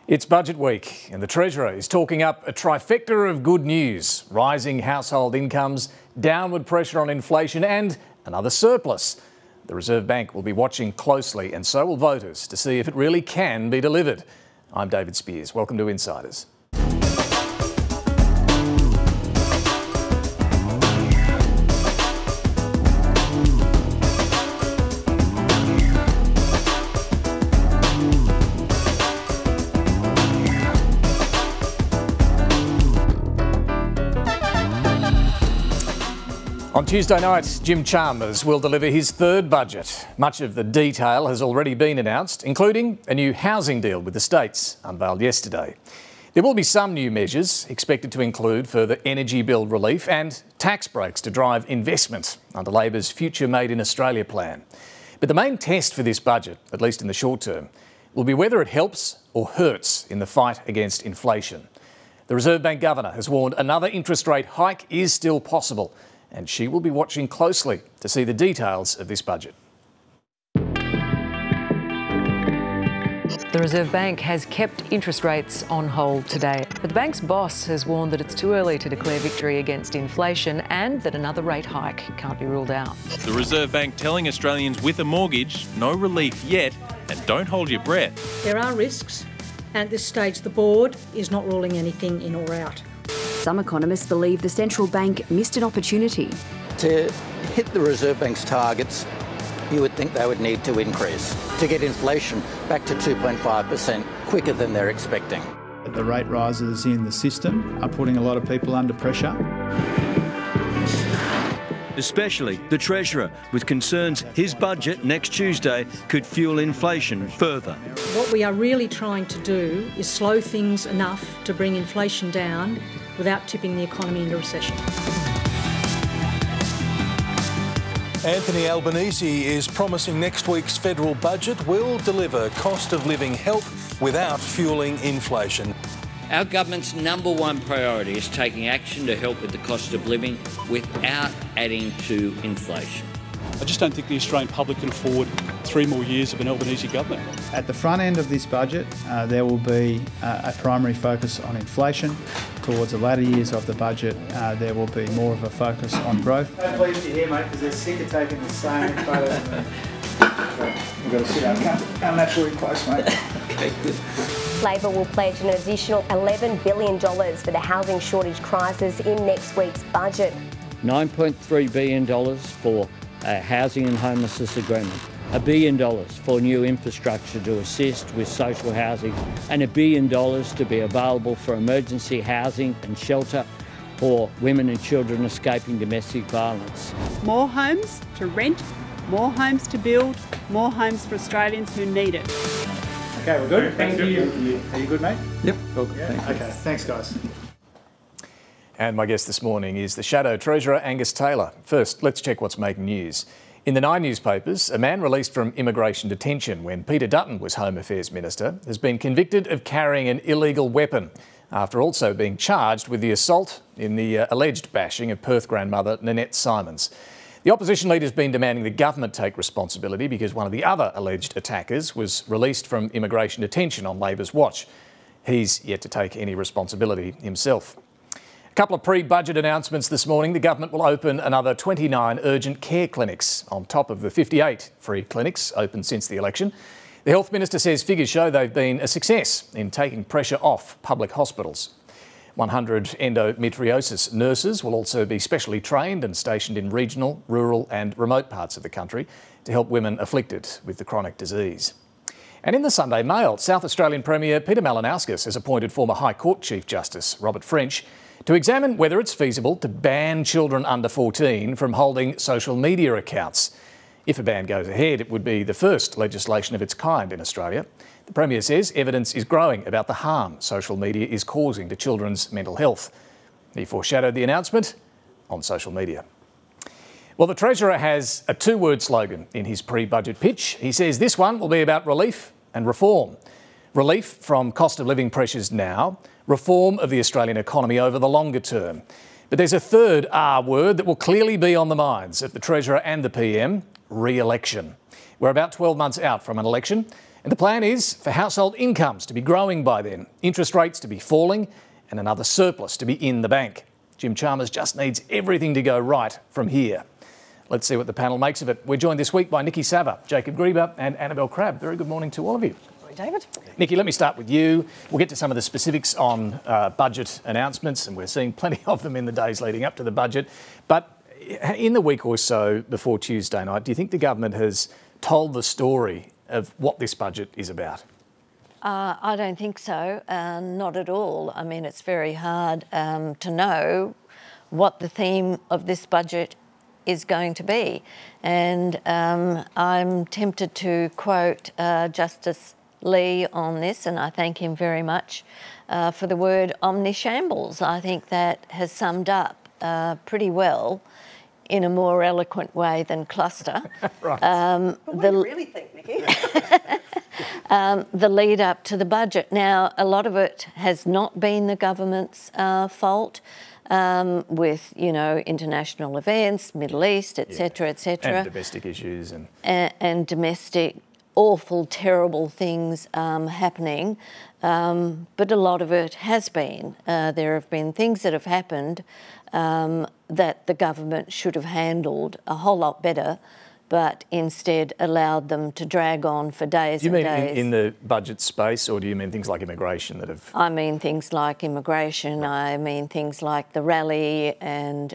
It's budget week and the Treasurer is talking up a trifecta of good news: rising household incomes, downward pressure on inflation and another surplus. The Reserve Bank will be watching closely and so will voters to see if it really can be delivered. I'm David Spears. Welcome to Insiders. On Tuesday night, Jim Chalmers will deliver his third budget. Much of the detail has already been announced, including a new housing deal with the states, unveiled yesterday. There will be some new measures expected to include further energy bill relief and tax breaks to drive investment under Labor's Future Made in Australia plan. But the main test for this budget, at least in the short term, will be whether it helps or hurts in the fight against inflation. The Reserve Bank Governor has warned another interest rate hike is still possible, and she will be watching closely to see the details of this budget. The Reserve Bank has kept interest rates on hold today, but the bank's boss has warned that it's too early to declare victory against inflation and that another rate hike can't be ruled out. The Reserve Bank telling Australians with a mortgage, no relief yet, and don't hold your breath. There are risks, and at this stage the board is not ruling anything in or out. Some economists believe the central bank missed an opportunity. To hit the Reserve Bank's targets, you would think they would need to increase to get inflation back to 2.5% quicker than they're expecting. The rate rises in the system are putting a lot of people under pressure. Especially the Treasurer, with concerns his budget next Tuesday could fuel inflation further. What we are really trying to do is slow things enough to bring inflation down without tipping the economy into recession. Anthony Albanese is promising next week's federal budget will deliver cost of living help without fueling inflation. Our government's number one priority is taking action to help with the cost of living without adding to inflation. I just don't think the Australian public can afford 3 more years of an Albanese government. At the front end of this budget, there will be a primary focus on inflation. Towards the latter years of the budget, there will be more of a focus on growth. I'm pleased to hear, mate, because they're sick of taking the same photos of me. We've got to sit down. Come naturally close, mate. Okay, good. Labor will pledge an additional $11 billion for the housing shortage crisis in next week's budget. $9.3 billion for a housing and homelessness agreement, $1 billion for new infrastructure to assist with social housing, and $1 billion to be available for emergency housing and shelter for women and children escaping domestic violence. More homes to rent, more homes to build, more homes for Australians who need it. Okay, we're good. Thank you. Are you good, mate? Yep. Yeah? Okay, thanks, guys. And my guest this morning is the Shadow Treasurer, Angus Taylor. First, let's check what's making news. In the 9 newspapers, a man released from immigration detention when Peter Dutton was Home Affairs Minister has been convicted of carrying an illegal weapon after also being charged with the assault in the alleged bashing of Perth grandmother Nanette Simons. The opposition leader has been demanding the government take responsibility because one of the other alleged attackers was released from immigration detention on Labor's watch. He's yet to take any responsibility himself. A couple of pre-budget announcements this morning. The government will open another 29 urgent care clinics on top of the 58 free clinics opened since the election. The Health Minister says figures show they've been a success in taking pressure off public hospitals. 100 endometriosis nurses will also be specially trained and stationed in regional, rural and remote parts of the country to help women afflicted with the chronic disease. And in the Sunday Mail, South Australian Premier Peter Malinauskas has appointed former High Court Chief Justice Robert French to examine whether it's feasible to ban children under 14 from holding social media accounts. If a ban goes ahead, it would be the first legislation of its kind in Australia. The Premier says evidence is growing about the harm social media is causing to children's mental health. He foreshadowed the announcement on social media. Well, the Treasurer has a 2-word slogan in his pre-budget pitch. He says this one will be about relief and reform. Relief from cost of living pressures now, reform of the Australian economy over the longer term. But there's a third R word that will clearly be on the minds of the Treasurer and the PM: re-election. We're about 12 months out from an election, And the plan is for household incomes to be growing by then, interest rates to be falling and another surplus to be in the bank. Jim Chalmers just needs everything to go right from here. Let's see what the panel makes of it. We're joined this week by Nikki Sava, Jacob Grieber and Annabelle Crabb. Very good morning to all of you. David. Nikki, let me start with you. We'll get to some of the specifics on budget announcements, and we're seeing plenty of them in the days leading up to the budget. But in the week or so before Tuesday night, do you think the government has told the story of what this budget is about? I don't think so, not at all. I mean, it's very hard to know what the theme of this budget is going to be. And I'm tempted to quote Justice Lee on this, and I thank him very much for the word omnishambles. I think that has summed up pretty well in a more eloquent way than cluster. Right. What do you really think, Nikki? The lead up to the budget. Now, a lot of it has not been the government's fault, with, you know, international events, Middle East, etc., etc. And domestic issues. And domestic, awful, terrible things happening. But a lot of it has been. There have been things that have happened that the government should have handled a whole lot better, but instead allowed them to drag on for days and days. Do you mean in the budget space, or do you mean things like immigration that have... I mean things like immigration, I mean things like the rally and,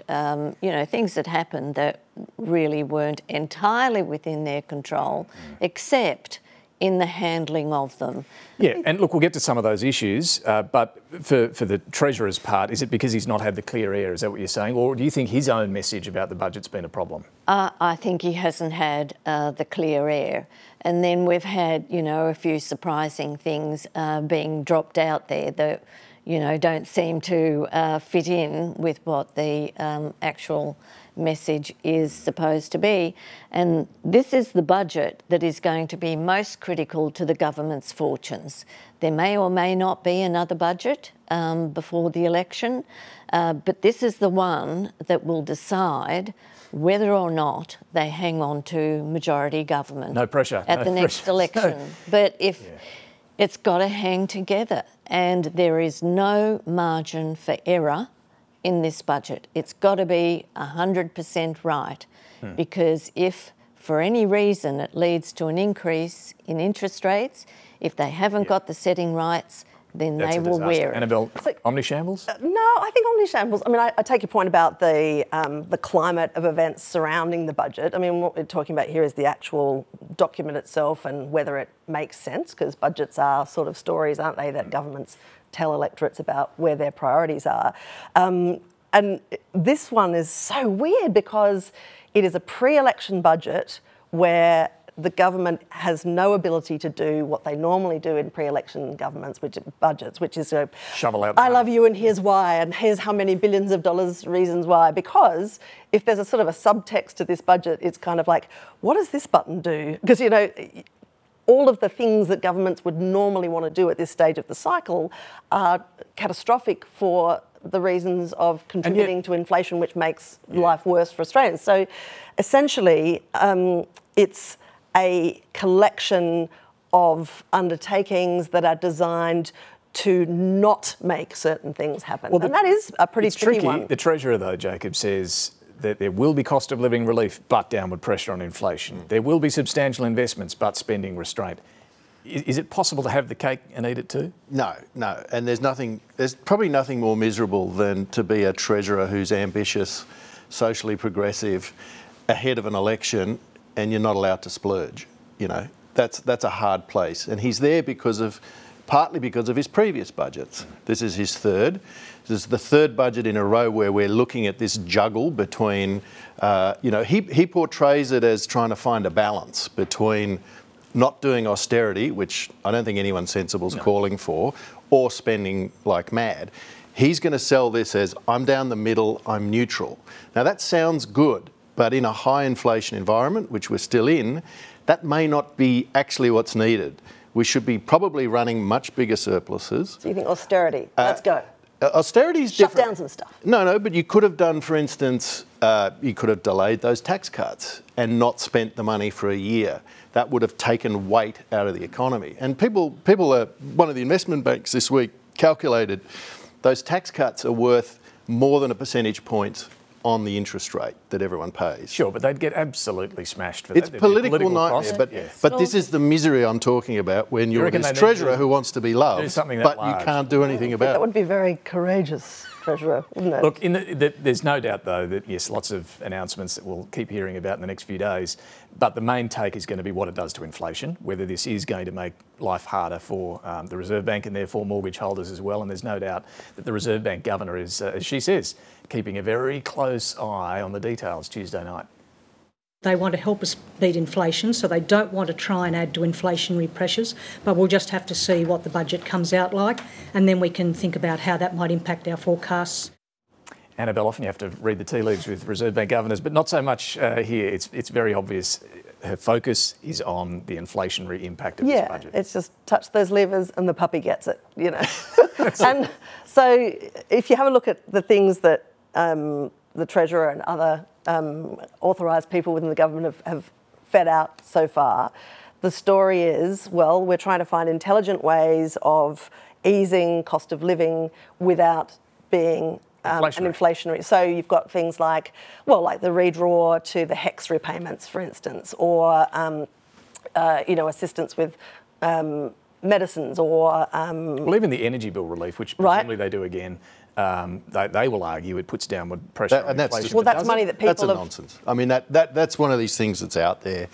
you know, things that happened that really weren't entirely within their control, except in the handling of them. Yeah, and look, we'll get to some of those issues, but for the Treasurer's part, is it because he's not had the clear air, is that what you're saying? Or do you think his own message about the budget's been a problem? I think he hasn't had the clear air. And then we've had, you know, a few surprising things being dropped out there that, you know, don't seem to fit in with what the actual message is supposed to be. And this is the budget that is going to be most critical to the government's fortunes. There may or may not be another budget before the election, but this is the one that will decide whether or not they hang on to majority government. No pressure. At the next election. No. But if it's got to hang together, and there is no margin for error in this budget. It's got to be 100% right, because if for any reason it leads to an increase in interest rates, if they haven't got the setting rights, then they will wear it. Annabelle, omnishambles? No, I think omnishambles. I mean, I take your point about the climate of events surrounding the budget. I mean, what we're talking about here is the actual document itself and whether it makes sense, because budgets are sort of stories, aren't they, that governments tell electorates about where their priorities are. And this one is so weird because it is a pre-election budget where the government has no ability to do what they normally do in pre-election governments, budgets, which is shovel out. I love you and here's why, and here's how many billions of dollars reasons why. Because if there's a sort of a subtext to this budget, it's kind of like, what does this button do? Because, you know, all of the things that governments would normally want to do at this stage of the cycle are catastrophic for the reasons of contributing to inflation, which makes life worse for Australians. So essentially, it's a collection of undertakings that are designed to not make certain things happen. Well, and that is a pretty tricky one. The Treasurer, though, Jacob, says that there will be cost of living relief but downward pressure on inflation. There will be substantial investments but spending restraint. Is it possible to have the cake and eat it too? No. And there's probably nothing more miserable than to be a Treasurer who's ambitious, socially progressive, ahead of an election, and you're not allowed to splurge. You know, that's a hard place. And he's there partly because of his previous budgets. This is his third. This is the third budget in a row where we're looking at this juggle between, you know, he portrays it as trying to find a balance between not doing austerity, which I don't think anyone sensible is calling for, or spending like mad. He's going to sell this as, I'm down the middle, I'm neutral. Now that sounds good, but in a high inflation environment, which we're still in, that may not be actually what's needed. We should be probably running much bigger surpluses. So you think austerity? Let's go. Austerity is different. Shut down some stuff. No, but you could have done, for instance, you could have delayed those tax cuts and not spent the money for a year. that would have taken weight out of the economy. And people are, one of the investment banks this week calculated those tax cuts are worth more than a percentage point on the interest rate that everyone pays. Sure, but they'd get absolutely smashed for it's that. It's political nightmare, but this is the misery I'm talking about when you're this treasurer who wants to be loved, but you can't do anything about it. That would be very courageous, Treasurer, wouldn't it? Look, there's no doubt, though, that, yes, lots of announcements that we'll keep hearing about in the next few days, but the main take is going to be what it does to inflation, whether this is going to make life harder for the Reserve Bank and therefore mortgage holders as well. And there's no doubt that the Reserve Bank Governor is, as she says, keeping a very close eye on the details Tuesday night. They want to help us beat inflation, so they don't want to try and add to inflationary pressures, but we'll just have to see what the budget comes out like, and then we can think about how that might impact our forecasts. Annabelle, often you have to read the tea leaves with Reserve Bank governors, but not so much here. It's very obvious. Her focus is on the inflationary impact of this budget. Yeah, it's just touch those levers and the puppy gets it, you know. And so if you have a look at the things that the Treasurer and other authorised people within the government have fed out so far, the story is, well, we're trying to find intelligent ways of easing cost of living without being an inflationary. So you've got things like, well, like the redraw to the HEX repayments, for instance, or, you know, assistance with medicines or... well, even the energy bill relief, which presumably they do again, they will argue it puts downward pressure on inflation. Well, that's money that people That's a nonsense. I mean, that's one of these things that's out there,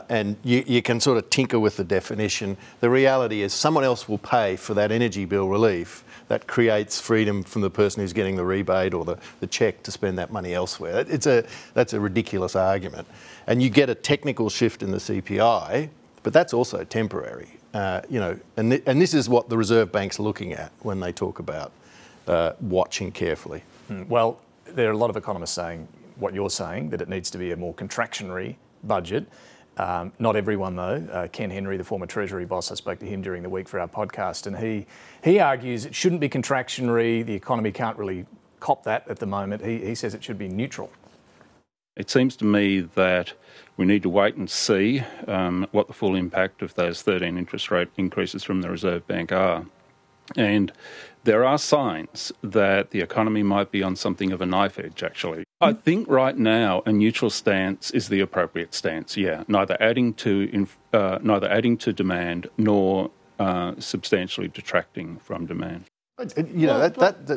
and you can sort of tinker with the definition. The reality is someone else will pay for that energy bill relief. That creates freedom from the person who's getting the rebate or the cheque to spend that money elsewhere. That's a ridiculous argument. And you get a technical shift in the CPI, but that's also temporary. You know, and this is what the Reserve Bank's looking at when they talk about watching carefully. Well, there are a lot of economists saying what you're saying, that it needs to be a more contractionary budget. Not everyone, though. Ken Henry, the former Treasury boss, I spoke to him during the week for our podcast, and he argues it shouldn't be contractionary. The economy can't really cop that at the moment. He says it should be neutral. It seems to me that we need to wait and see what the full impact of those 13 interest rate increases from the Reserve Bank are. And there are signs that the economy might be on something of a knife edge, actually. I think right now a neutral stance is the appropriate stance, yeah. Neither adding to demand nor substantially detracting from demand. You know,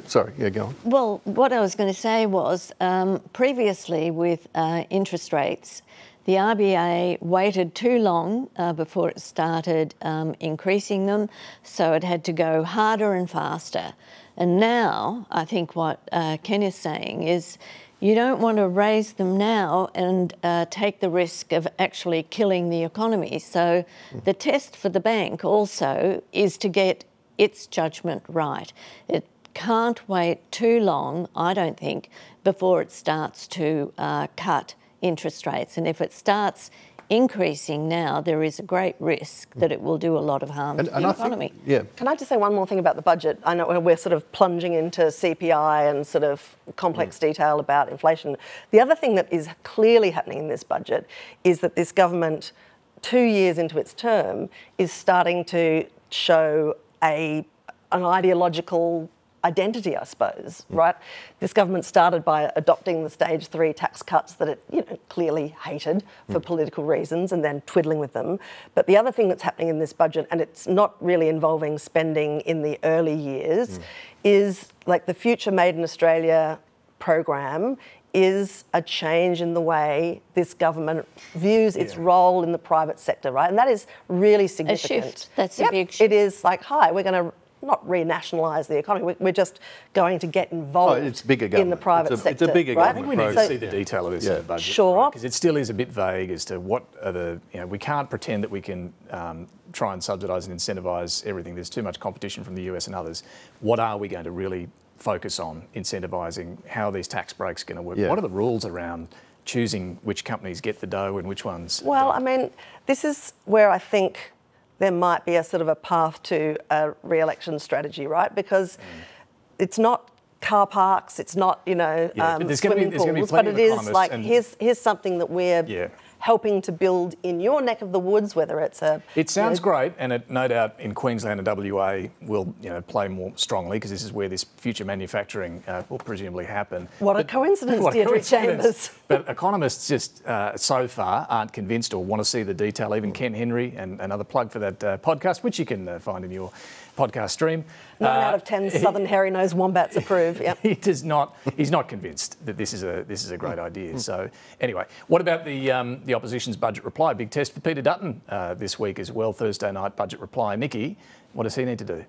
sorry, yeah, go on. Well, what I was going to say was previously with interest rates, the RBA waited too long before it started increasing them, so it had to go harder and faster. And now, I think what Ken is saying is you don't want to raise them now and take the risk of actually killing the economy. So the test for the bank also is to get its judgment right. It can't wait too long, I don't think, before it starts to cut interest rates. And if it starts increasing now, there is a great risk that it will do a lot of harm to the economy. Can I just say one more thing about the budget? I know we're sort of plunging into CPI and sort of complex detail about inflation. The other thing that is clearly happening in this budget is that this government, 2 years into its term, is starting to show an ideological identity, I suppose, right? This government started by adopting the stage 3 tax cuts that it clearly hated for political reasons and then twiddling with them. But the other thing that's happening in this budget, and it's not really involving spending in the early years, is like the Future Made in Australia program is a change in the way this government views its role in the private sector, right? And that is really significant. A shift. That's a big shift. It is like, hi, we're going to not renationalise the economy. We're just going to get involved in the private sector. It's a bigger government. I think we need to see the detail of this in the budget. Sure. Because it still is a bit vague as to what are the... You know, we can't pretend that we can try and subsidise and incentivise everything. There's too much competition from the US and others. What are we going to really focus on incentivising? How are these tax breaks going to work? What are the rules around choosing which companies get the dough and which ones Well, I mean, this is where I think there might be a sort of a path to a re-election strategy, right? Because it's not car parks, it's not, you know, swimming pools, but it is like, here's something that we're helping to build in your neck of the woods, whether it's a... It sounds great, and it no doubt in Queensland and WA will play more strongly because this is where this future manufacturing will presumably happen. What a coincidence, Deirdre Chambers. But economists just so far aren't convinced or want to see the detail. Even Ken Henry, and another plug for that podcast, which you can find in your podcast stream. 9 out of 10 Southern Hairy-Nosed Wombats approve. Yep. He's not convinced that this is a great idea. So anyway, what about the opposition's budget reply? Big test for Peter Dutton this week as well. Thursday night budget reply. Nikki, what does he need to do?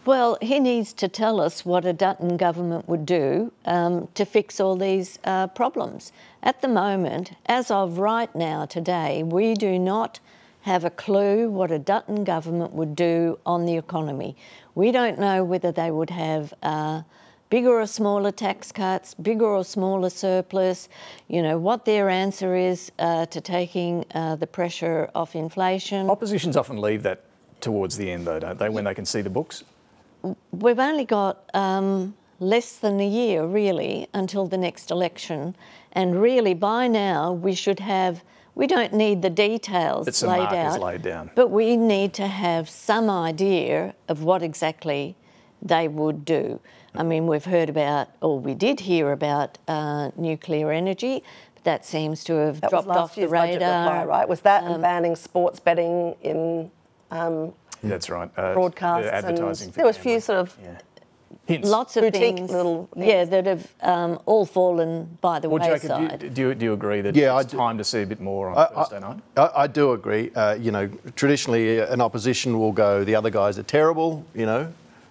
Well, he needs to tell us what a Dutton government would do to fix all these problems. At the moment, as of right now, today, we do not have a clue what a Dutton government would do on the economy. We don't know whether they would have bigger or smaller tax cuts, bigger or smaller surplus, what their answer is to taking the pressure off inflation. Oppositions often leave that towards the end though, don't they, when they can see the books? We've only got less than a year, really, until the next election. And really, by now, we should have... We don't need the details laid out, but we need to have some idea of what exactly they would do. I mean, we've heard about, or we did hear about nuclear energy, but that seems to have dropped off the radar. Budget reply, right? Was that and banning sports betting in that's right. Broadcasts? Advertising. There was a few sort of... Hints. Lots of things, that have all fallen by the wayside. Jacob, do you agree that it's time to see a bit more on Thursday night? I do agree. Traditionally an opposition will go, the other guys are terrible,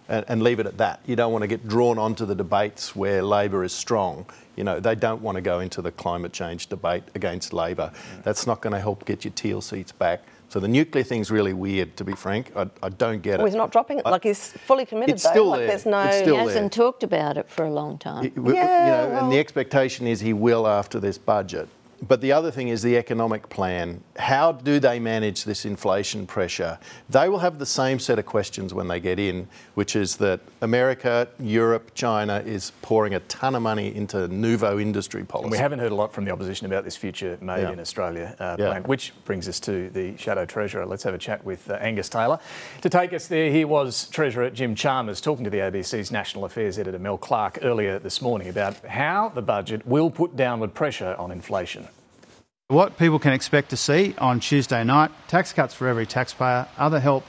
and leave it at that. You don't want to get drawn onto the debates where Labor is strong. They don't want to go into the climate change debate against Labor. That's not going to help get your teal seats back. So the nuclear thing's really weird, to be frank. I don't get it. Well, he's not dropping it. He's fully committed, it's still there. There's no... He hasn't talked about it for a long time. And the expectation is he will after this budget. But the other thing is the economic plan. How do they manage this inflation pressure? They will have the same set of questions when they get in, which is that America, Europe, China is pouring a ton of money into nouveau industry policy. And we haven't heard a lot from the opposition about this future made in Australia plan, which brings us to the Shadow Treasurer. Let's have a chat with Angus Taylor. To take us there, here was Treasurer Jim Chalmers talking to the ABC's National Affairs editor Mel Clark earlier this morning about how the budget will put downward pressure on inflation. What people can expect to see on Tuesday night, tax cuts for every taxpayer, other help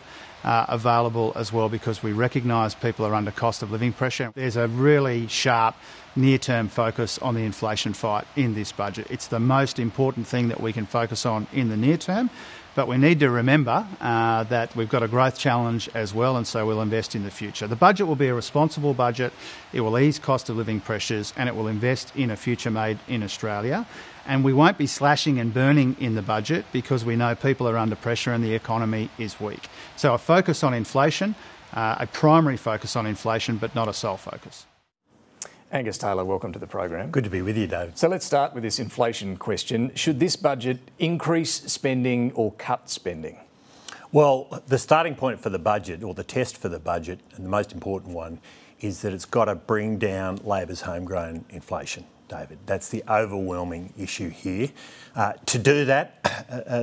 available as well because we recognise people are under cost of living pressure. There's a really sharp near-term focus on the inflation fight in this budget. It's the most important thing that we can focus on in the near term, but we need to remember that we've got a growth challenge as well, and so we'll invest in the future. The budget will be a responsible budget. It will ease cost of living pressures and it will invest in a future made in Australia. And we won't be slashing and burning in the budget because we know people are under pressure and the economy is weak. So a focus on inflation, a primary focus on inflation, but not a sole focus. Angus Taylor, welcome to the program. Good to be with you, David. So let's start with this inflation question. Should this budget increase spending or cut spending? Well, the starting point for the budget, or the test for the budget, and the most important one, is that it's got to bring down Labor's homegrown inflation, David. That's the overwhelming issue here. To do that,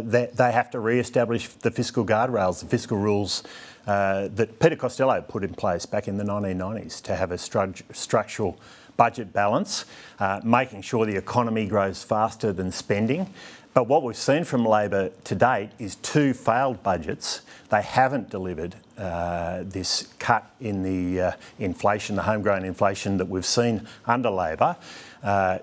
they have to re-establish the fiscal guardrails, the fiscal rules that Peter Costello put in place back in the 1990s to have a structural budget balance, making sure the economy grows faster than spending. But what we've seen from Labor to date is 2 failed budgets. They haven't delivered this cut in the inflation, the homegrown inflation that we've seen under Labor,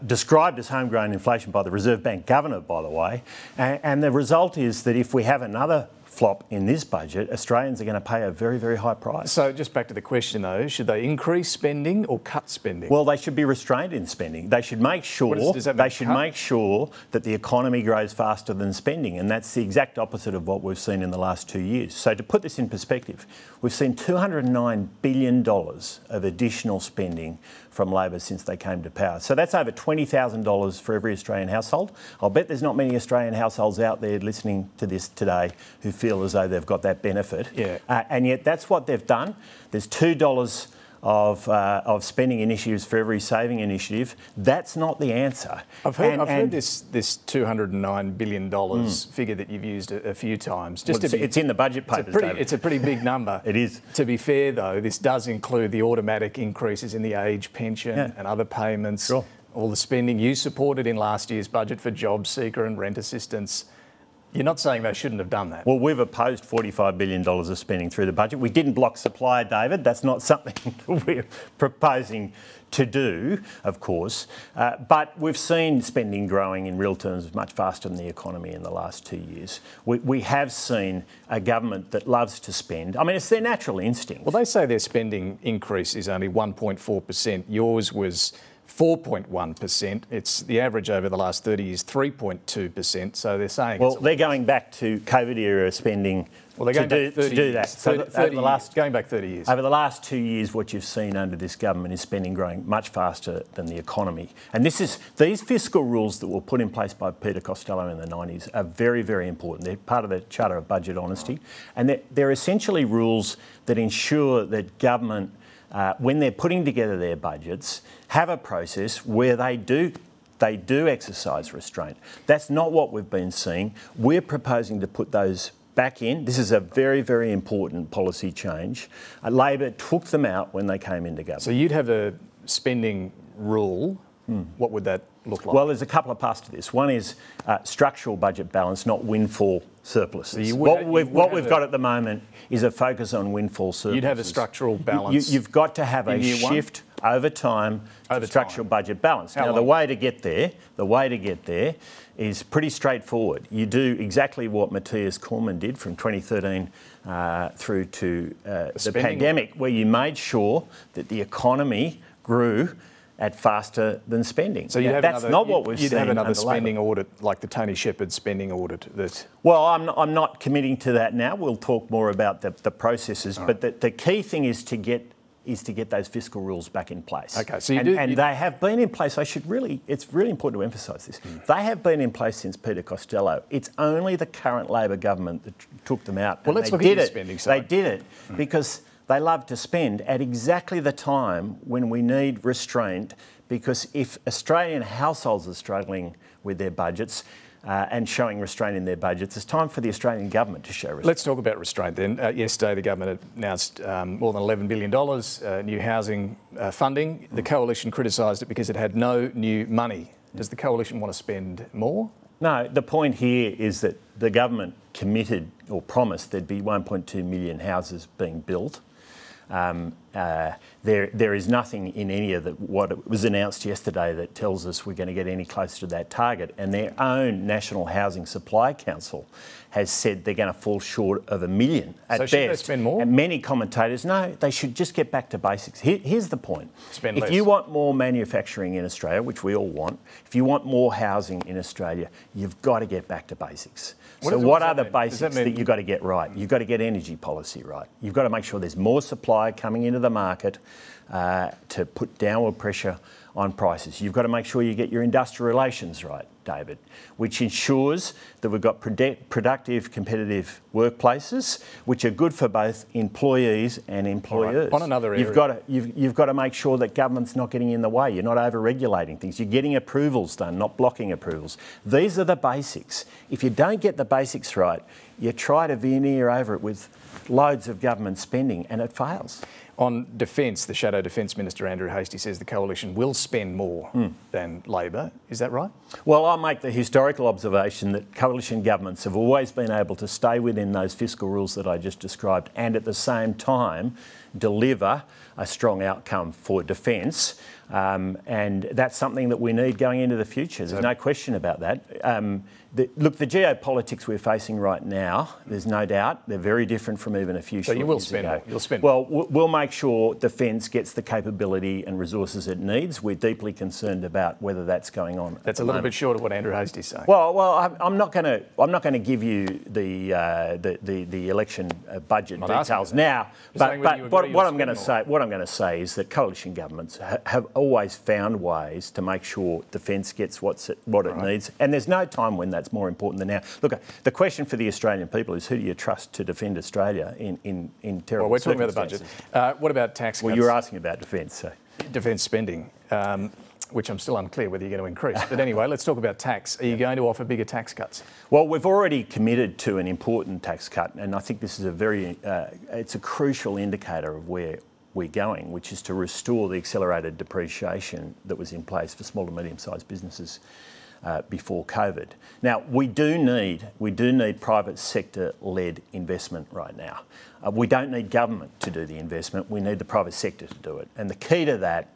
described as homegrown inflation by the Reserve Bank Governor, by the way. And the result is that if we have another flop in this budget, Australians are going to pay a very, very high price. So just back to the question though, should they increase spending or cut spending? Well, they should be restrained in spending. They should make sure make sure that the economy grows faster than spending, and that's the exact opposite of what we've seen in the last 2 years. So to put this in perspective, we've seen $209 billion of additional spending from Labor since they came to power. So that's over $20,000 for every Australian household. I'll bet there's not many Australian households out there listening to this today who feel as though they've got that benefit. Yeah. And yet that's what they've done. There's $2 of spending initiatives for every saving initiative. That's not the answer. I've heard this $209 billion figure that you've used a few times. It's in the budget papers, David. It's a pretty big number. It is. To be fair, though, this does include the automatic increases in the age pension and other payments. Sure. All the spending you supported in last year's budget for job seeker and rent assistance. You're not saying they shouldn't have done that? Well, we've opposed $45 billion of spending through the budget. We didn't block supply, David. That's not something we're proposing to do, of course. But we've seen spending growing in real terms much faster than the economy in the last 2 years. We have seen a government that loves to spend. I mean, it's their natural instinct. Well, they say their spending increase is only 1.4%. Yours was 4.1%. It's the average over the last 30 years, 3.2%. So they're saying... Well, they're going back to COVID-era spending to do that. So going back 30 years. Over the last 2 years, what you've seen under this government is spending growing much faster than the economy. And these fiscal rules that were put in place by Peter Costello in the 90s are very, very important. They're part of the Charter of Budget Honesty. And they're essentially rules that ensure that government, when they're putting together their budgets, have a process where they do exercise restraint. That's not what we've been seeing. We're proposing to put those back in. This is a very, very important policy change. Labor took them out when they came into government. So you'd have a spending rule. What would that look like? Well, there's a couple of parts to this. One is structural budget balance, not windfall surpluses. So what we've got at the moment is a focus on windfall surpluses. You'd have a structural balance. You've got to have a shift over time to structural budget balance. Now, the way to get there is pretty straightforward. You do exactly what Matthias Cormann did from 2013 through to the pandemic, where you made sure that the economy grew at faster than spending. So that's not what we've seen. You'd have another spending audit like the Tony Shepherd spending audit. Well, I'm not committing to that now. We'll talk more about the processes, but the key thing is to get those fiscal rules back in place. Okay, so they have been in place. It's really important to emphasise this. They have been in place since Peter Costello. It's only the current Labor government that took them out. Well, let's look at the spending side. They did it because they love to spend at exactly the time when we need restraint, because if Australian households are struggling with their budgets and showing restraint in their budgets, it's time for the Australian government to show restraint. Let's talk about restraint then. Yesterday the government announced more than $11 billion new housing funding. The coalition criticised it because it had no new money. Does the coalition want to spend more? No, the point here is that the government committed or promised there'd be 1.2 million houses being built. There is nothing in any of what was announced yesterday that tells us we're going to get any closer to that target. And their own National Housing Supply Council has said they're going to fall short of 1 million at best. So should they spend more? And many commentators, no, they should just get back to basics. Here's the point. Spend less. If you want more manufacturing in Australia, which we all want, if you want more housing in Australia, you've got to get back to basics. What are the basics that you've got to get right? You've got to get energy policy right. You've got to make sure there's more supply coming into the market to put downward pressure on prices. You've got to make sure you get your industrial relations right, David, which ensures that we've got productive, competitive workplaces, which are good for both employees and employers. Right. On another area, you've got to make sure that government's not getting in the way. You're not over-regulating things. You're getting approvals done, not blocking approvals. These are the basics. If you don't get the basics right, you try to veneer over it with loads of government spending, and it fails. On defence, the Shadow Defence Minister Andrew Hastie says the coalition will spend more than Labor. Is that right? Well, I'll make the historical observation that coalition governments have always been able to stay within those fiscal rules that I just described and at the same time deliver a strong outcome for defence. And that's something that we need going into the future. There's no question about that. Look, the geopolitics we're facing right now, there's no doubt, they're very different from even a few short years ago. So you will spend more? You'll spend more? Well, we'll make sure defence gets the capability and resources it needs. We're deeply concerned about whether that's going on. That's a little bit short of what Andrew Hastie's saying. Well, I'm not going to give you the election budget details now. But what I'm going to say is that coalition governments have always found ways to make sure defence gets what it needs, and there's no time when that's more important than now. Look, the question for the Australian people is who do you trust to defend Australia in terrible circumstances? Well, we're talking about the budget. What about tax cuts? Well, you were asking about defence, so. Defence spending, which I'm still unclear whether you're going to increase. But anyway, let's talk about tax. Are you going to offer bigger tax cuts? Well, we've already committed to an important tax cut, and I think this is it's a crucial indicator of where we're going, which is to restore the accelerated depreciation that was in place for small to medium-sized businesses before COVID. Now, we do need private sector-led investment right now. We don't need government to do the investment. We need the private sector to do it. And the key to that,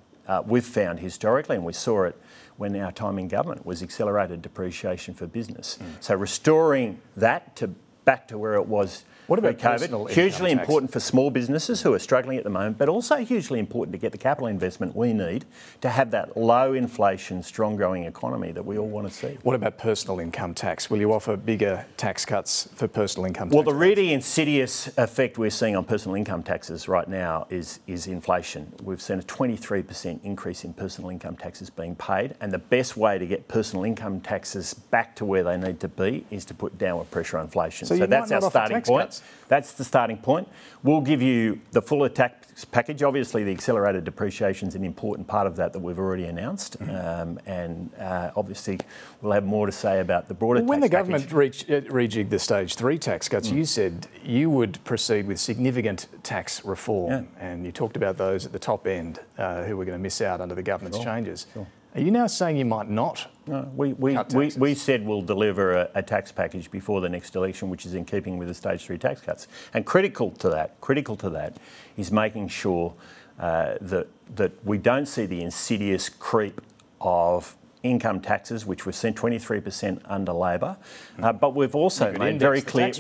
we've found historically, and we saw it when our time in government, was accelerated depreciation for business. So restoring that back to where it was pre-COVID, hugely important for small businesses who are struggling at the moment, but also hugely important to get the capital investment we need to have that low inflation, strong growing economy that we all want to see. What about personal income tax? Will you offer bigger tax cuts for personal income tax? Well, the really insidious effect we're seeing on personal income taxes right now is inflation. We've seen a 23% increase in personal income taxes being paid, and the best way to get personal income taxes back to where they need to be is to put downward pressure on inflation. So that's our starting point. That's the starting point. We'll give you the fuller tax package. Obviously, the accelerated depreciation is an important part of that we've already announced, and obviously we'll have more to say about the broader tax package. When the government rejigged the stage 3 tax cuts, you said you would proceed with significant tax reform, and you talked about those at the top end who were going to miss out under the government's changes. Are you now saying you might not? No, we said we'll deliver a tax package before the next election, which is in keeping with the stage 3 tax cuts. And critical to that is making sure that we don't see the insidious creep of income taxes, which we've seen 23% under Labor, but we've also made very clear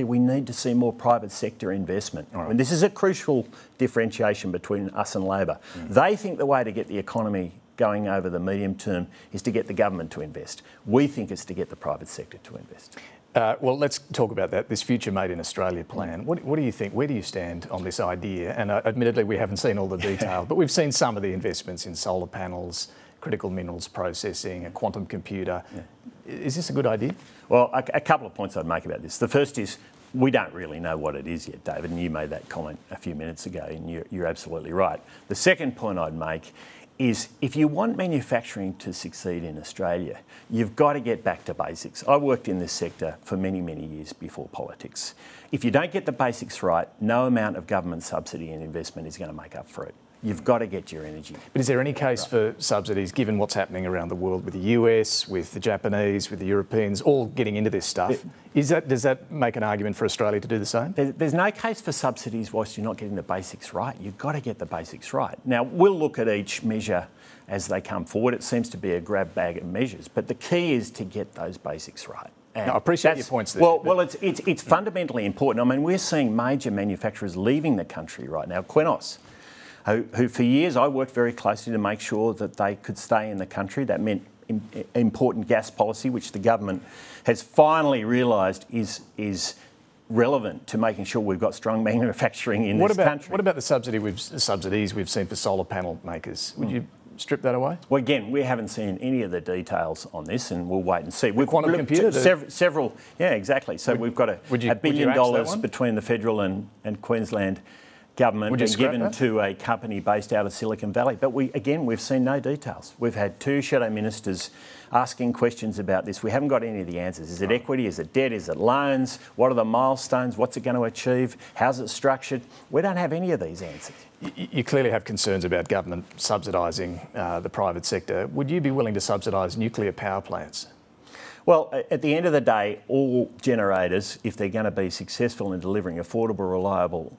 we need to see more private sector investment. Right. And this is a crucial differentiation between us and Labor. They think the way to get the economy going over the medium term is to get the government to invest. We think it's to get the private sector to invest. Well, let's talk about that, this Future Made in Australia plan. What do you think? Where do you stand on this idea? And admittedly, we haven't seen all the detail, but we've seen some of the investments in solar panels, critical minerals processing, a quantum computer. Is this a good idea? Well, a couple of points I'd make about this. The first is we don't really know what it is yet, David, and you made that comment a few minutes ago, and you're absolutely right. The second point I'd make is if you want manufacturing to succeed in Australia, you've got to get back to basics. I worked in this sector for many, many years before politics. If you don't get the basics right, no amount of government subsidy and investment is going to make up for it. You've got to get your energy. But is there any case for subsidies, given what's happening around the world with the US, with the Japanese, with the Europeans, all getting into this stuff? Does that make an argument for Australia to do the same? There's no case for subsidies whilst you're not getting the basics right. You've got to get the basics right. Now, we'll look at each measure as they come forward. It seems to be a grab bag of measures, but the key is to get those basics right. No, I appreciate your points there. Well, it's fundamentally important. I mean, we're seeing major manufacturers leaving the country right now. Qenos, who for years I worked very closely to make sure that they could stay in the country. That meant important gas policy, which the government has finally realised is relevant to making sure we've got strong manufacturing in this country. What about the subsidies we've seen for solar panel makers? Would you strip that away? Well, again, we haven't seen any of the details on this, and we'll wait and see. We've quantum computer several, yeah, exactly. So we've got $1 billion between the federal and Queensland government being given to a company based out of Silicon Valley. But we've seen no details. We've had 2 shadow ministers asking questions about this. We haven't got any of the answers. Is it equity? Is it debt? Is it loans? What are the milestones? What's it going to achieve? How's it structured? We don't have any of these answers. You clearly have concerns about government subsidising the private sector. Would you be willing to subsidise nuclear power plants? Well, at the end of the day, all generators, if they're going to be successful in delivering affordable, reliable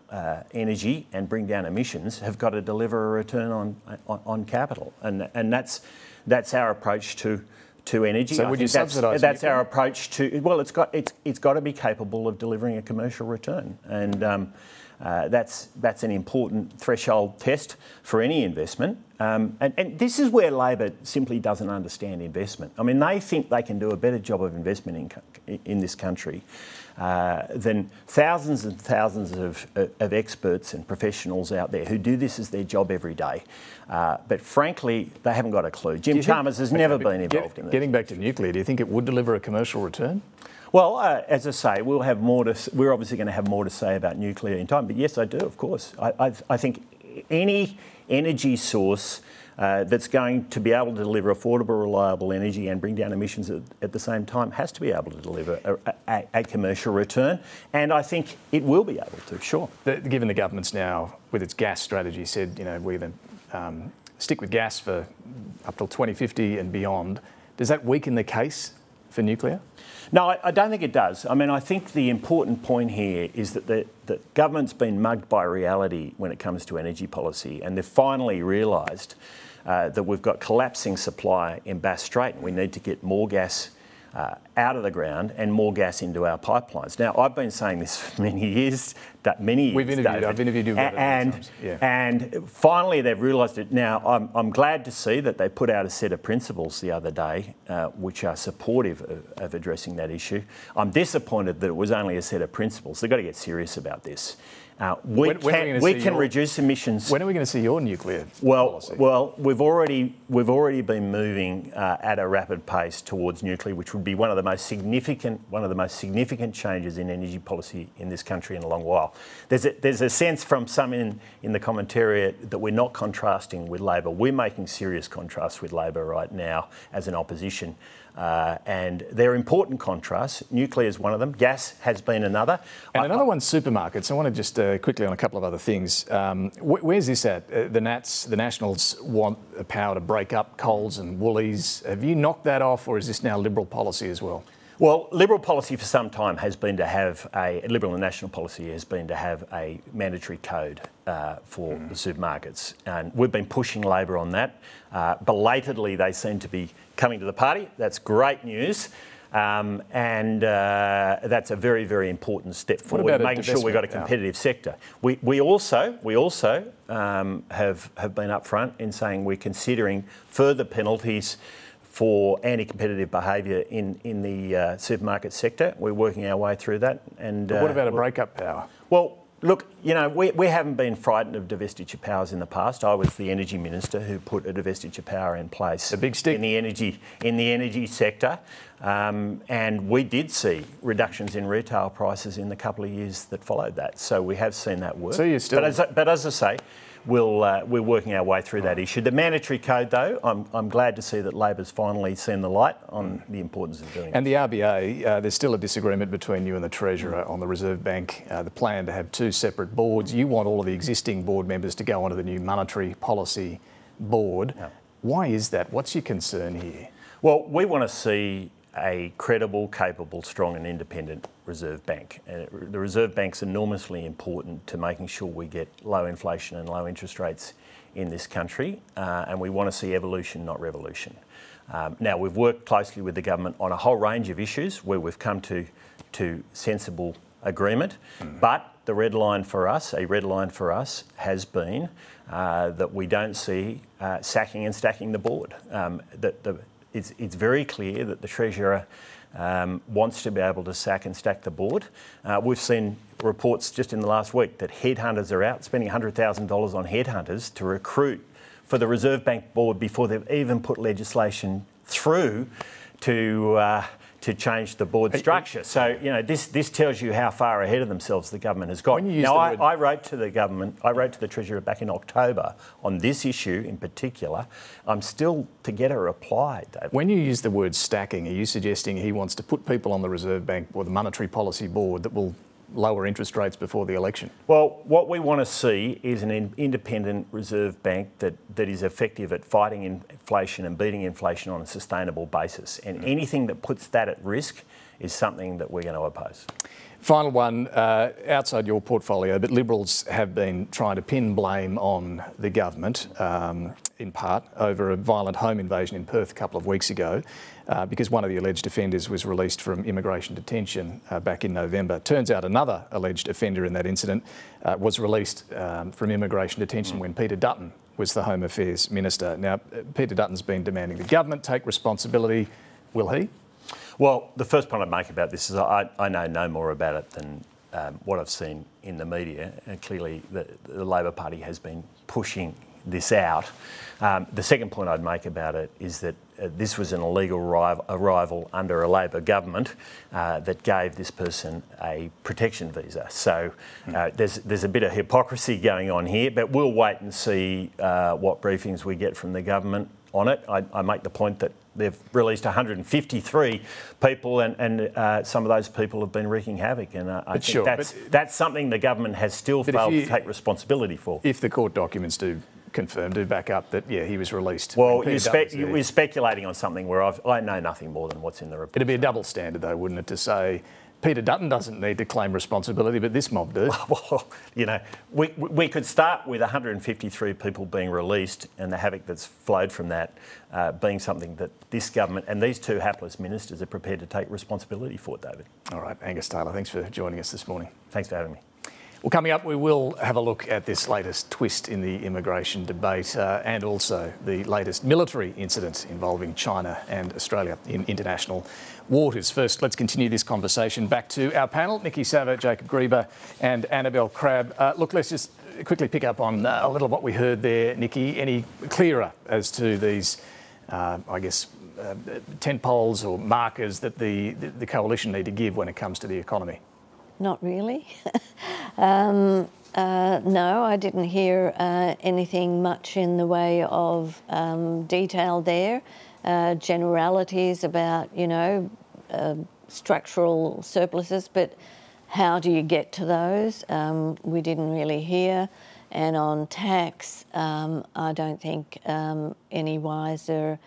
energy and bring down emissions, have got to deliver a return on capital, and that's our approach to energy. So would you subsidise? That's our approach to. Well, it's got to be capable of delivering a commercial return, and that's an important threshold test for any investment. And this is where Labor simply doesn't understand investment. I mean, they think they can do a better job of investment in this country than thousands and thousands of experts and professionals out there who do this as their job every day. But frankly, they haven't got a clue. Jim Chalmers has never been involved in this. Getting back to nuclear, do you think it would deliver a commercial return? Well, as I say, we're obviously going to have more to say about nuclear in time. But yes, I do, of course. I think any energy source that's going to be able to deliver affordable, reliable energy and bring down emissions at the same time has to be able to deliver a commercial return. And I think it will be able to, sure. Given the government's now, with its gas strategy, said, we're going to stick with gas for up till 2050 and beyond, does that weaken the case for nuclear? No, I don't think it does. I mean, I think the important point here is that the government's been mugged by reality when it comes to energy policy, and they've finally realised that we've got collapsing supply in Bass Strait and we need to get more gas out of the ground and more gas into our pipelines. Now, I've been saying this for many years. I've interviewed you and finally they've realised it. Now, I'm glad to see that they put out a set of principles the other day which are supportive of addressing that issue. I'm disappointed that it was only a set of principles. They've got to get serious about this. We can reduce emissions. When are we going to see your nuclear policy? Well, we've already been moving at a rapid pace towards nuclear, which would be one of the most significant changes in energy policy in this country in a long while. There's a sense from some in the commentariat that we're not contrasting with Labor. We're making serious contrasts with Labor right now as an opposition. And they're important contrasts. Nuclear is one of them. Gas has been another. And another one's supermarkets. I want to just quickly on a couple of other things. Where's this at? The Nationals want the power to break up Coles and Woolies. Have you knocked that off, or is this now Liberal policy as well? Well, Liberal policy for some time has been to have Liberal and National policy has been to have a mandatory code for the supermarkets. And we've been pushing Labor on that. Belatedly, they seem to be coming to the party. That's great news. And that's a very, very important step forward, making sure we've got a competitive sector. We also have been upfront in saying we're considering further penalties for anti-competitive behaviour in the supermarket sector. We're working our way through that. And but what about a break-up power? Well, look, we haven't been frightened of divestiture powers in the past. I was the energy minister who put a divestiture power in place. A big stick in the energy sector, and we did see reductions in retail prices in the couple of years that followed that. So we have seen that work. So you're still, but as I say, we're working our way through that issue. The mandatory code, though, I'm glad to see that Labor's finally seen the light on the importance of doing it. And the RBA, there's still a disagreement between you and the Treasurer on the Reserve Bank, the plan to have two separate boards. You want all of the existing board members to go onto the new Monetary Policy Board. Yeah. Why is that? What's your concern here? Well, we want to see a credible, capable, strong and independent Reserve Bank. The Reserve Bank's enormously important to making sure we get low inflation and low interest rates in this country, and we want to see evolution, not revolution. Now, we've worked closely with the government on a whole range of issues where we've come to sensible agreement, but a red line for us has been that we don't see sacking and stacking the board. It's very clear that the Treasurer wants to be able to sack and stack the board. We've seen reports just in the last week that headhunters are out spending $100,000 on headhunters to recruit for the Reserve Bank board before they've even put legislation through to change the board structure. So, this tells you how far ahead of themselves the government has got. Now, I wrote to the Treasurer back in October on this issue in particular. I'm still to get a reply, David. When you use the word stacking, are you suggesting he wants to put people on the Reserve Bank or the Monetary Policy Board that will lower interest rates before the election? Well, what we want to see is an independent Reserve Bank that is effective at fighting inflation and beating inflation on a sustainable basis. And anything that puts that at risk is something that we're going to oppose. Final one, outside your portfolio, but Liberals have been trying to pin blame on the government, in part, over a violent home invasion in Perth a couple of weeks ago, because one of the alleged offenders was released from immigration detention back in November. Turns out another alleged offender in that incident was released from immigration detention when Peter Dutton was the Home Affairs Minister. Now, Peter Dutton's been demanding the government take responsibility. Will he? Well, the first point I'd make about this is I know no more about it than what I've seen in the media. And clearly, the Labor Party has been pushing this out. The second point I'd make about it is that this was an illegal arrival under a Labor government that gave this person a protection visa. So there's a bit of hypocrisy going on here, but we'll wait and see what briefings we get from the government on it. I make the point that they've released 153 people, and some of those people have been wreaking havoc. And I think that's something the government has still failed to take responsibility for. If the court documents do back up that, yeah, he was released. Well, we're speculating on something where I know nothing more than what's in the report. It'd be a double standard, though, wouldn't it, to say Peter Dutton doesn't need to claim responsibility, but this mob do. Well, you know, we could start with 153 people being released and the havoc that's flowed from that being something that this government and these two hapless ministers are prepared to take responsibility for, David. All right, Angus Taylor, thanks for joining us this morning. Thanks for having me. Well, coming up, we will have a look at this latest twist in the immigration debate and also the latest military incident involving China and Australia in international waters. First, let's continue this conversation back to our panel, Nikki Sava, Jacob Grieber and Annabelle Crabb. Look, let's just quickly pick up on a little of what we heard there, Nikki. Any clearer as to these, I guess, tent poles or markers that the coalition need to give when it comes to the economy? Not really. No, I didn't hear anything much in the way of detail there. Generalities about, you know, structural surpluses, but how do you get to those? We didn't really hear. And on tax, I don't think any wiser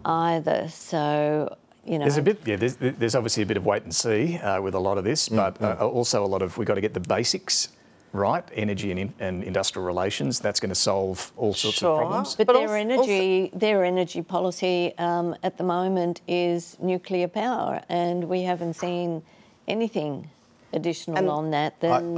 either. So, you know, there's obviously a bit of wait and see with a lot of this, but also a lot of we've got to get the basics right. Energy and industrial relations. That's going to solve all sorts of problems. But their energy policy at the moment is nuclear power, and we haven't seen anything additional on that than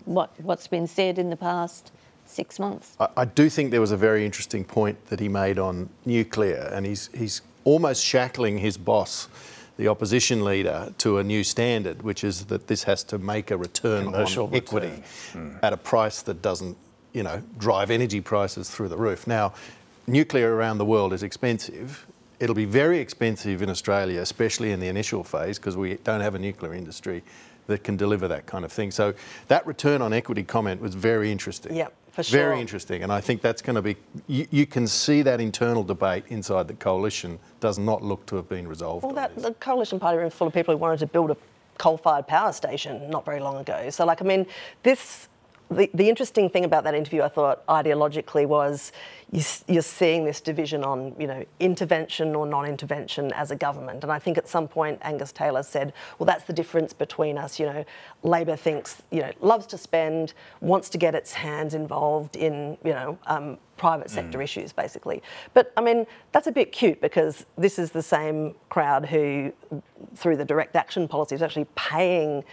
what's been said in the past 6 months. I do think there was a very interesting point that he made on nuclear, and he's almost shackling his boss, the opposition leader, to a new standard, which is that this has to make a return on equity at a price that doesn't, you know, drive energy prices through the roof. Now, nuclear around the world is expensive. It'll be very expensive in Australia, especially in the initial phase, because we don't have a nuclear industry that can deliver that kind of thing. So that return on equity comment was very interesting. Yep, for sure. Very interesting. And I think that's going to be, you can see that internal debate inside the coalition does not look to have been resolved. Well, the coalition party room full of people who wanted to build a coal-fired power station not very long ago. So, like, I mean, the interesting thing about that interview, I thought, ideologically, was you're seeing this division on, you know, intervention or non-intervention as a government. And I think at some point Angus Taylor said, well, that's the difference between us. You know, Labor thinks, you know, loves to spend, wants to get its hands involved in, you know, private sector issues, basically. But, I mean, that's a bit cute because this is the same crowd who, through the direct action policy, is actually paying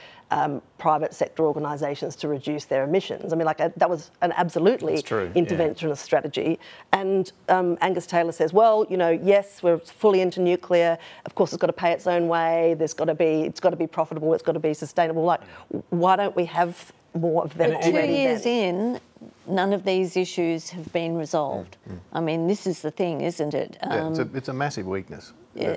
private sector organisations to reduce their emissions. I mean, like, that was an absolutely interventionist strategy. And Angus Taylor says, well, you know, yes, we're fully into nuclear. Of course, it's got to pay its own way. It's got to be profitable. It's got to be sustainable. Like, why don't we have more of that already? 2 years in, none of these issues have been resolved. I mean, this is the thing, isn't it? It's a massive weakness. Yeah.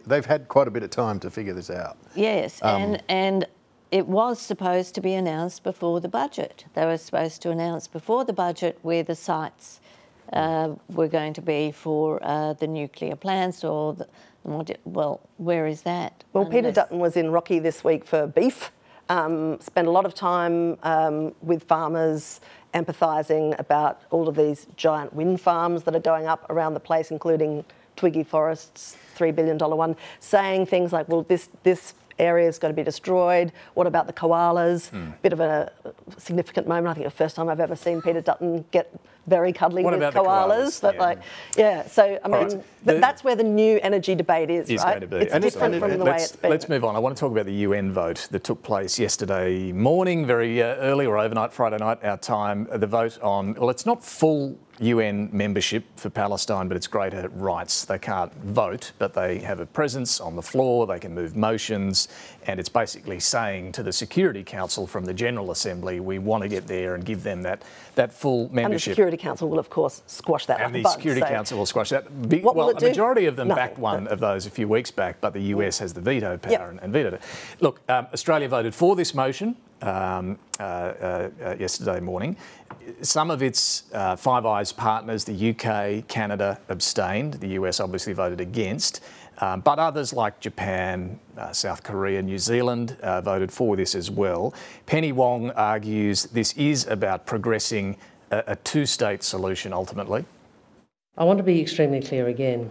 They've had quite a bit of time to figure this out. Yes, and it was supposed to be announced before the budget. They were supposed to announce before the budget where the sites were going to be for the nuclear plants or well, where is that? Well, Peter Dutton was in Rocky this week for beef. Spent a lot of time with farmers, empathising about all of these giant wind farms that are going up around the place, including Twiggy Forest's $3 billion one, saying things like, well, this area is going to be destroyed. What about the koalas? Bit of a significant moment. I think the first time I've ever seen Peter Dutton get very cuddly with koalas. But like, yeah. So I mean, that's where the new energy debate is, right? Going to be. It's different from the way it's been. Let's move on. I want to talk about the UN vote that took place yesterday morning, very early or overnight, Friday night, our time. The vote on, well, it's not full UN membership for Palestine, but it's greater rights. They can't vote, but they have a presence on the floor, they can move motions, and it's basically saying to the Security Council from the General Assembly, we want to get there and give them that full membership. And the Security Security Council will, of course, squash that. And like the Security Council will squash that. What will it do? A majority of them Nothing. backed one of those a few weeks back, but the US has the veto power and vetoed it. Look, Australia voted for this motion yesterday morning. Some of its Five Eyes partners, the UK, Canada, abstained. The US obviously voted against. But others like Japan, South Korea, New Zealand voted for this as well. Penny Wong argues this is about progressing a two-state solution ultimately. I want to be extremely clear again.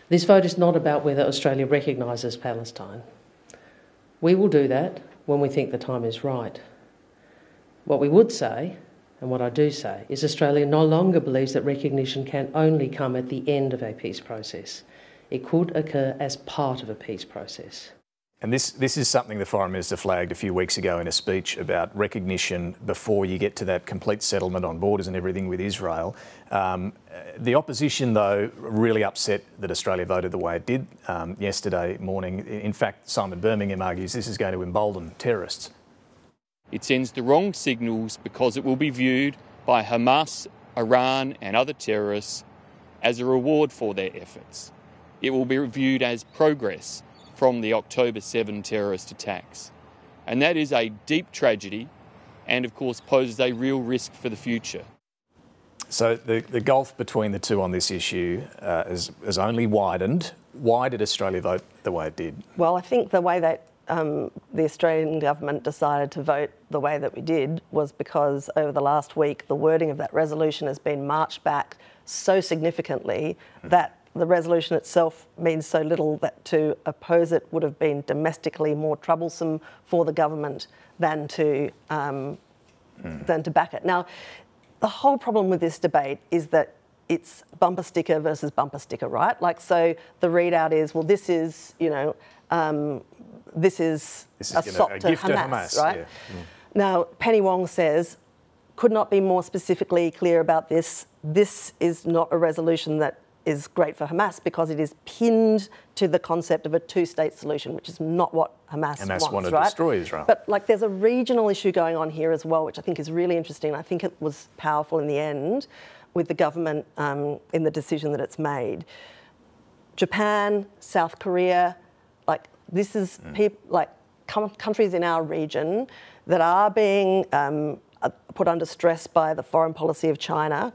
This vote is not about whether Australia recognises Palestine. We will do that when we think the time is right. What we would say, and what I do say, is Australia no longer believes that recognition can only come at the end of a peace process. It could occur as part of a peace process. And this is something the Foreign Minister flagged a few weeks ago in a speech about recognition before you get to that complete settlement on borders and everything with Israel. The opposition, though, really upset that Australia voted the way it did yesterday morning. In fact, Simon Birmingham argues this is going to embolden terrorists. It sends the wrong signals because it will be viewed by Hamas, Iran and other terrorists as a reward for their efforts. It will be viewed as progress from the October 7 terrorist attacks. And that is a deep tragedy and, of course, poses a real risk for the future. So the gulf between the two on this issue has only widened. Why did Australia vote the way it did? Well, I think the way that the Australian government decided to vote the way that we did was because over the last week, the wording of that resolution has been marched back so significantly that the resolution itself means so little that to oppose it would have been domestically more troublesome for the government than to back it. Now, the whole problem with this debate is that it's bumper sticker versus bumper sticker, right? Like, so the readout is, well, this is, you know, this is a sop to Hamas, right? Yeah. Now, Penny Wong says, could not be more specifically clear about this. This is not a resolution that is great for Hamas because it is pinned to the concept of a two-state solution, which is not what Hamas wants, wanted right? to destroy Israel. But like, there's a regional issue going on here as well, which I think is really interesting. I think it was powerful in the end with the government in the decision that it's made. Japan, South Korea, like this is countries in our region that are being put under stress by the foreign policy of China.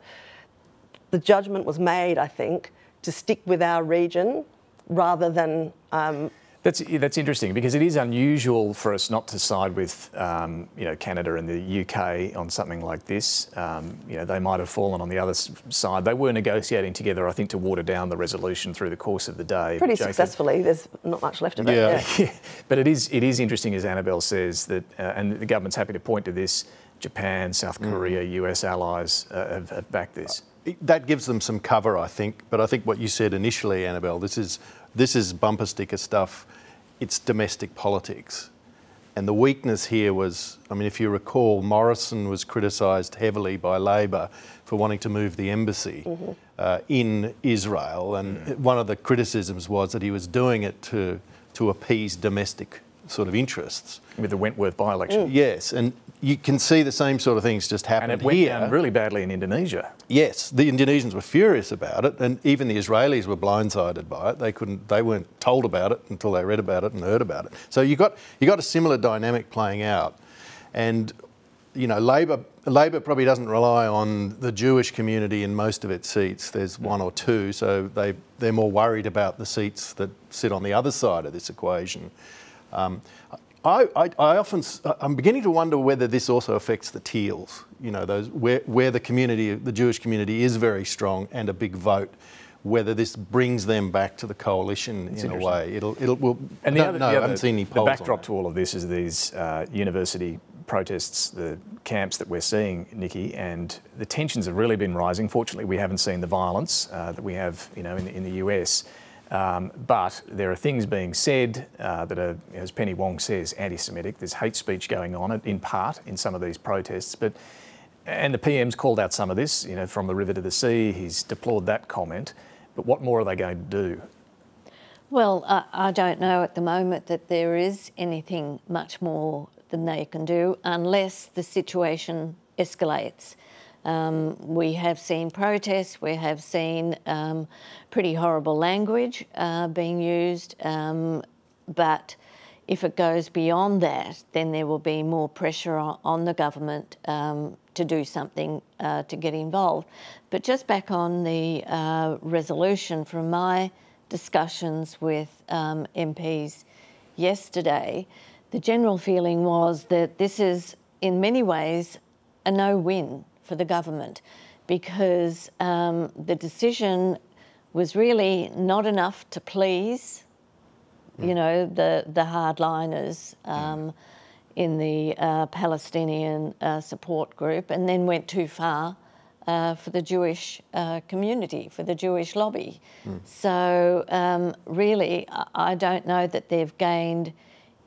The judgment was made, I think, to stick with our region rather than... That's interesting because it is unusual for us not to side with, Canada and the UK on something like this. They might have fallen on the other side. They were negotiating together, I think, to water down the resolution through the course of the day. Pretty successfully. There's not much left of it. Yeah. But it is interesting, as Annabelle says, that, and the government's happy to point to this, Japan, South Korea, US allies have backed this. That gives them some cover, I think. But I think what you said initially, Annabelle, this is bumper sticker stuff. It's domestic politics. And the weakness here was, I mean, if you recall, Morrison was criticised heavily by Labor for wanting to move the embassy in Israel. And one of the criticisms was that he was doing it to appease domestic sort of interests. With the Wentworth by-election. Yes, and you can see the same sort of things just happened here. And it went down really badly in Indonesia. Yes, the Indonesians were furious about it, and even the Israelis were blindsided by it. They weren't told about it until they read about it and heard about it. So you got a similar dynamic playing out, and Labor probably doesn't rely on the Jewish community in most of its seats. There's one or two, so they're more worried about the seats that sit on the other side of this equation. I'm beginning to wonder whether this also affects the Teals. Those where the Jewish community is very strong and a big vote. Whether this brings them back to the coalition in a way. I haven't seen any polls. The backdrop to all of this is these university protests, the camps that we're seeing, Nikki, and the tensions have really been rising. Fortunately, we haven't seen the violence that we have, in the US. But there are things being said that are, as Penny Wong says, anti-Semitic. There's hate speech going on, in part, in some of these protests. And the PM's called out some of this, from the river to the sea. He's deplored that comment. But what more are they going to do? Well, I don't know at the moment that there is anything much more than they can do unless the situation escalates. We have seen protests, we have seen pretty horrible language being used, but if it goes beyond that, then there will be more pressure on the government to do something to get involved. But just back on the resolution, from my discussions with MPs yesterday, the general feeling was that this is in many ways a no-win for the government, because the decision was really not enough to please, you know, the hardliners in the Palestinian support group, and then went too far for the Jewish community, for the Jewish lobby. So really, I don't know that they've gained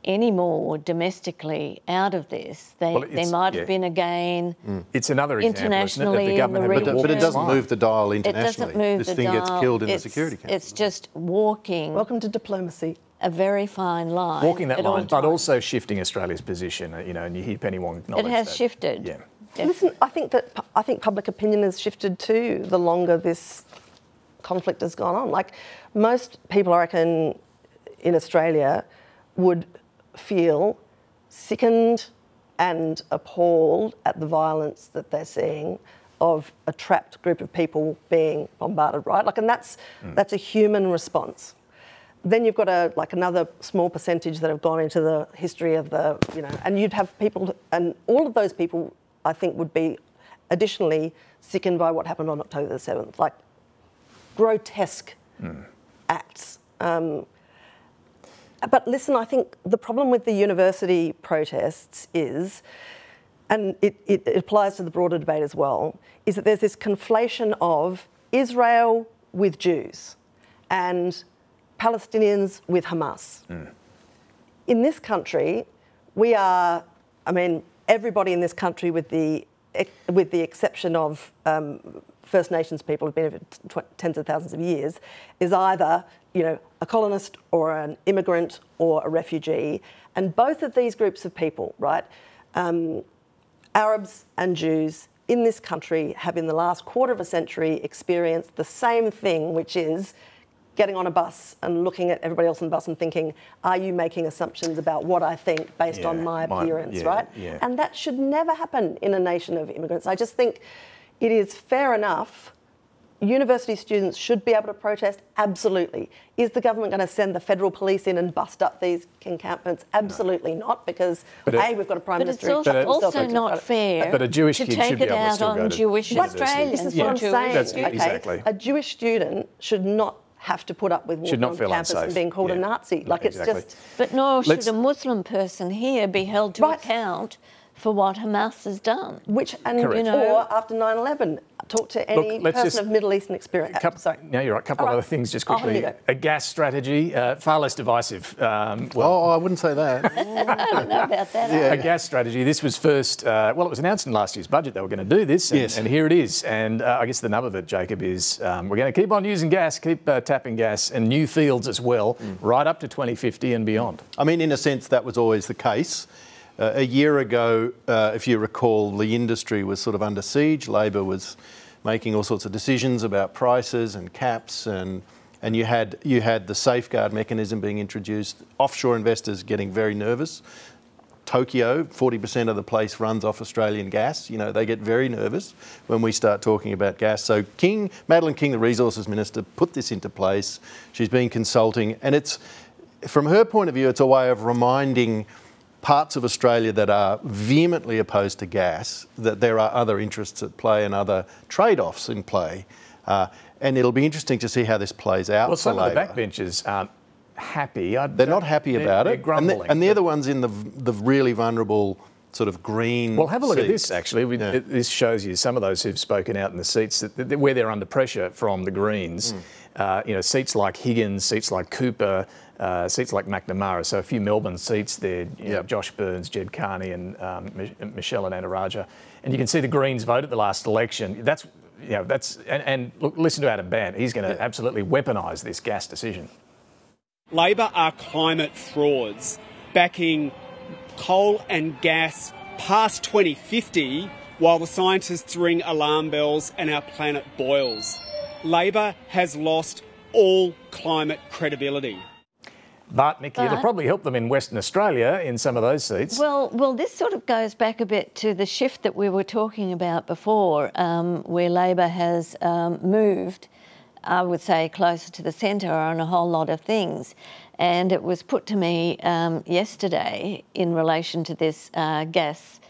any more domestically out of this. There might have been a gain It's another internationally, example, isn't it, of the government but it doesn't move the dial internationally. It doesn't move this the thing dial. gets killed in the Security Council. It's just walking. Welcome to diplomacy. A very fine line. Walking that line, but also shifting Australia's position. You know, and you hear Penny Wong acknowledge that. It has shifted. Yeah. Listen, I think public opinion has shifted too the longer this conflict has gone on. Like, most people, I reckon, in Australia would feel sickened and appalled at the violence that they're seeing of a trapped group of people being bombarded, right? Like, and that's a human response. Then you've got another small percentage that have gone into the history of the, you know, and you'd have people, and all of those people, I think, would be additionally sickened by what happened on October the 7th, like grotesque acts. But listen, I think the problem with the university protests is, and it applies to the broader debate as well, is that there's this conflation of Israel with Jews and Palestinians with Hamas. In this country, we are, I mean, everybody in this country, with the exception of First Nations people who've been here for tens of thousands of years, is either, you know, a colonist or an immigrant or a refugee. And both of these groups of people, right, Arabs and Jews in this country have in the last quarter of a century experienced the same thing, which is getting on a bus and looking at everybody else on the bus and thinking, are you making assumptions about what I think based on my appearance, right? Yeah. And that should never happen in a nation of immigrants. I just think it is fair enough. University students should be able to protest, absolutely. Is the government going to send the federal police in and bust up these encampments? Absolutely not, because we've got a Prime Minister. But it's also not fair but a Jewish to kid take should be it able to out still go on to Jewish university. Australians. This is what I'm saying. That's exactly. A Jewish student should not have to put up with walking on campus and being called a Nazi. Like, it's just... But nor should a Muslim person here be held to account for what Hamas has done. Which, and you know, or after 9/11, talk to any person of Middle Eastern experience. Sorry. No, you're right. A couple of other things just quickly. A gas strategy, far less divisive. I wouldn't say that. I don't know about that. A gas strategy. This was first, it was announced in last year's budget they were going to do this, and here it is. And I guess the nub of it, Jacob, is we're going to keep on using gas, keep tapping gas, and new fields as well, right up to 2050 and beyond. I mean, in a sense, that was always the case. A year ago, if you recall, the industry was sort of under siege. Labor was making all sorts of decisions about prices and caps, and you had the safeguard mechanism being introduced. Offshore investors getting very nervous. Tokyo, 40% of the place runs off Australian gas. You know, they get very nervous when we start talking about gas. So Madeleine King, the Resources Minister, put this into place. She's been consulting, and it's, from her point of view, it's a way of reminding parts of Australia that are vehemently opposed to gas that there are other interests at play and other trade-offs in play. And it'll be interesting to see how this plays out. Well, for some of Labor. the backbenchers aren't happy. They're not happy about it. They're grumbling. And they're the ones in the really vulnerable sort of green Well, have a look seats. at this, actually. This shows you some of those who've spoken out in the seats, where they're under pressure from the Greens. You know, seats like Higgins, seats like Cooper, seats like McNamara. So a few Melbourne seats there, you know, Josh Burns, Jed Carney and Michelle Anandaraja. And you can see the Greens vote at the last election. And look, listen to Adam Bandt. He's going to absolutely weaponise this gas decision. Labor are climate frauds, backing coal and gas past 2050 while the scientists ring alarm bells and our planet boils. Labor has lost all climate credibility. But, Nikki, it'll probably help them in Western Australia in some of those seats. Well, this sort of goes back a bit to the shift that we were talking about before, where Labor has moved, I would say, closer to the centre on a whole lot of things. And it was put to me yesterday in relation to this gas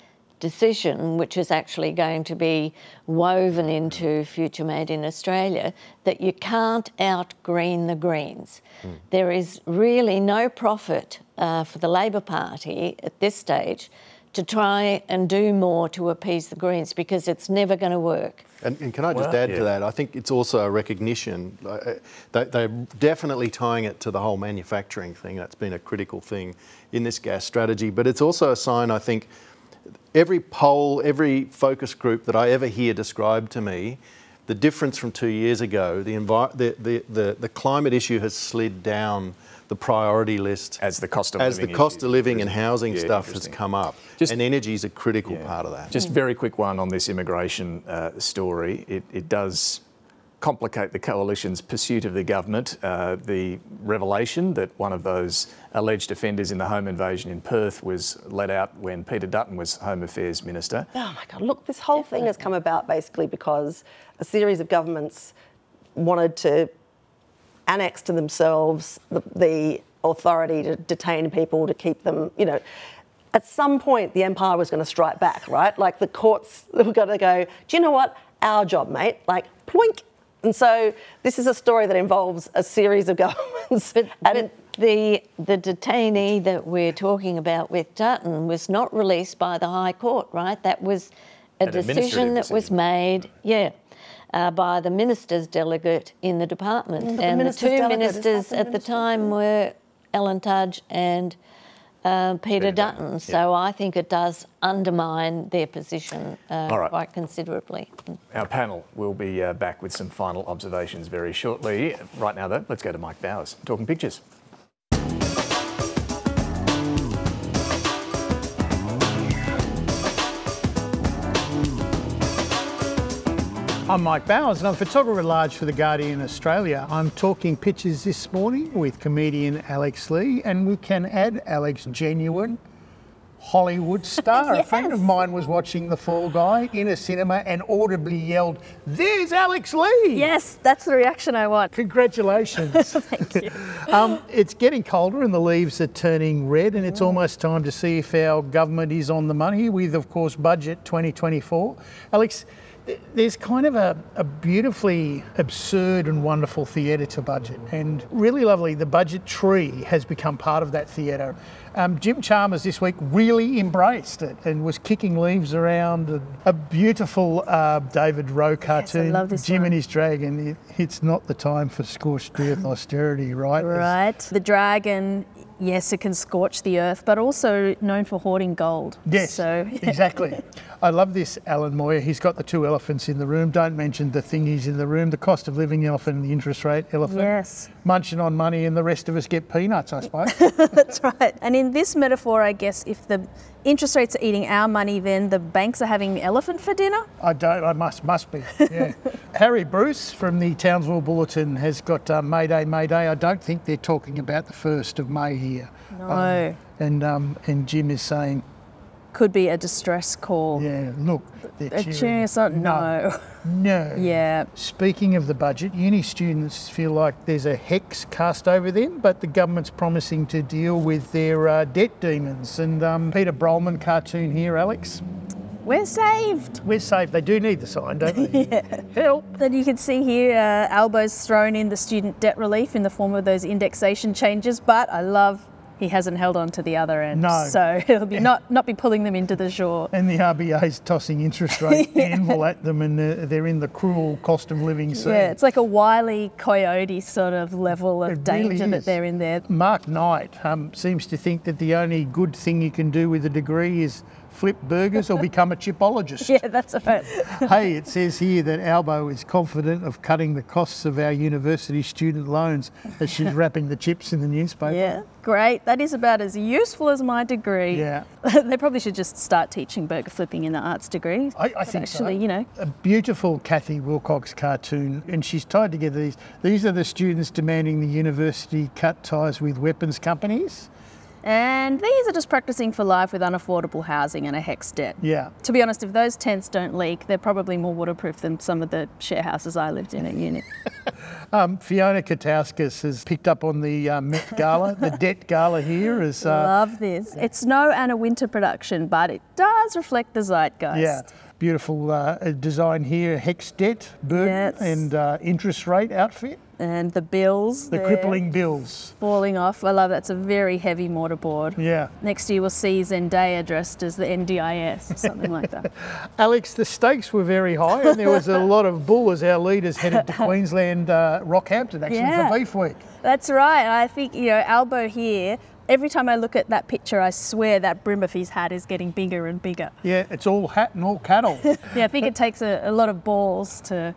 decision, which is actually going to be woven into Future Made in Australia, that you can't out-green the Greens. There is really no profit for the Labor Party at this stage to try and do more to appease the Greens, because it's never going to work. And can I just add to that? I think it's also a recognition. They're definitely tying it to the whole manufacturing thing. That's been a critical thing in this gas strategy. But it's also a sign, I think, every poll, every focus group that I ever hear described to me, the difference from 2 years ago, the climate issue has slid down the priority list as the cost of living and housing stuff has come up. And energy is a critical part of that. Just very quick one on this immigration story. It does complicate the coalition's pursuit of the government. The revelation that one of those alleged offenders in the home invasion in Perth was let out when Peter Dutton was Home Affairs Minister. Oh my God, look, this whole thing has come about basically because a series of governments wanted to annex to themselves the authority to detain people, to keep them, you know. At some point, the empire was going to strike back, right? Like the courts were going to go, do you know what? Our job, mate. Like, ploink. And so this is a story that involves a series of governments. But the detainee that we're talking about with Dutton was not released by the High Court, right? That was a decision that was made, by the minister's delegate in the department. And the two ministers at the time were Ellen Tudge and Peter Dutton. So I think it does undermine their position quite considerably. Our panel will be back with some final observations very shortly. Right now, though, let's go to Mike Bowers, Talking Pictures. I'm Mike Bowers and I'm photographer at large for The Guardian Australia. I'm talking pictures this morning with comedian Alex Lee, and we can add Alex, genuine Hollywood star. Yes. A friend of mine was watching The Fall Guy in a cinema and audibly yelled, "There's Alex Lee!" Yes, that's the reaction I want. Congratulations. Thank you. It's getting colder and the leaves are turning red, and it's almost time to see if our government is on the money with, of course, Budget 2024. Alex, there's kind of a beautifully absurd and wonderful theatre to budget, and really lovely, the budget tree has become part of that theatre. Jim Chalmers this week really embraced it and was kicking leaves around. A beautiful David Rowe cartoon, yes, I love this Jim one. and his dragon. It's not the time for scorched earth austerity, right? Right. The dragon, yes, it can scorch the earth, but also known for hoarding gold. Yes, so, exactly. I love this, Alan Moyer. He's got the two elephants in the room. Don't mention the thingies in the room. The cost of living elephant and the interest rate elephant. Yes. Munching on money and the rest of us get peanuts, I suppose. That's right. And in this metaphor, I guess, if the interest rates are eating our money, then the banks are having elephant for dinner? I must be, yeah. Harry Bruce from the Townsville Bulletin has got Mayday, Mayday. I don't think they're talking about the 1st of May here. No. And Jim is saying, could be a distress call. Yeah, look, they're cheering us on. No. No. Yeah. Speaking of the budget, uni students feel like there's a hex cast over them, but the government's promising to deal with their debt demons. And Peter Brolman cartoon here, Alex. We're saved. We're saved. They do need the sign, don't they? Yeah. Help. Then you can see here Albo's thrown in the student debt relief in the form of those indexation changes, but I love he hasn't held on to the other end. No. So he'll be not be pulling them into the shore. And the RBA's tossing interest rate anvil at them, and they're in the cruel cost of living scene. Yeah, it's like a Wile E. Coyote sort of level of danger that they're in there. Mark Knight seems to think that the only good thing you can do with a degree is flip burgers or become a chipologist. Yeah, that's right. Hey, it says here that Albo is confident of cutting the costs of our university student loans as she's wrapping the chips in the newspaper. Yeah, great. That is about as useful as my degree. Yeah. They probably should just start teaching burger flipping in the arts degree. I think actually, so. you know. A beautiful Kathy Wilcox cartoon, and she's tied together these. These are the students demanding the university cut ties with weapons companies. And these are just practising for life with unaffordable housing and a HECS debt. Yeah. To be honest, if those tents don't leak, they're probably more waterproof than some of the share houses I lived in at uni. Fiona Katauskas has picked up on the Met Gala, the debt gala here. Is, Love this. It's no Anna Wintour production, but it does reflect the zeitgeist. Yeah. Beautiful design here, HECS debt, burden, and interest rate outfit. And the bills. The crippling bills. Falling off. I love that. It's a very heavy mortarboard. Yeah. Next year we'll see Zendaya dressed as the NDIS or something like that. Alex, the stakes were very high and there was a lot of bull as our leaders headed to Queensland, Rockhampton actually for Beef Week. That's right. And I think, you know, Albo here, every time I look at that picture, I swear that brim of his hat is getting bigger and bigger. Yeah, it's all hat and all cattle. Yeah, I think it takes a lot of balls to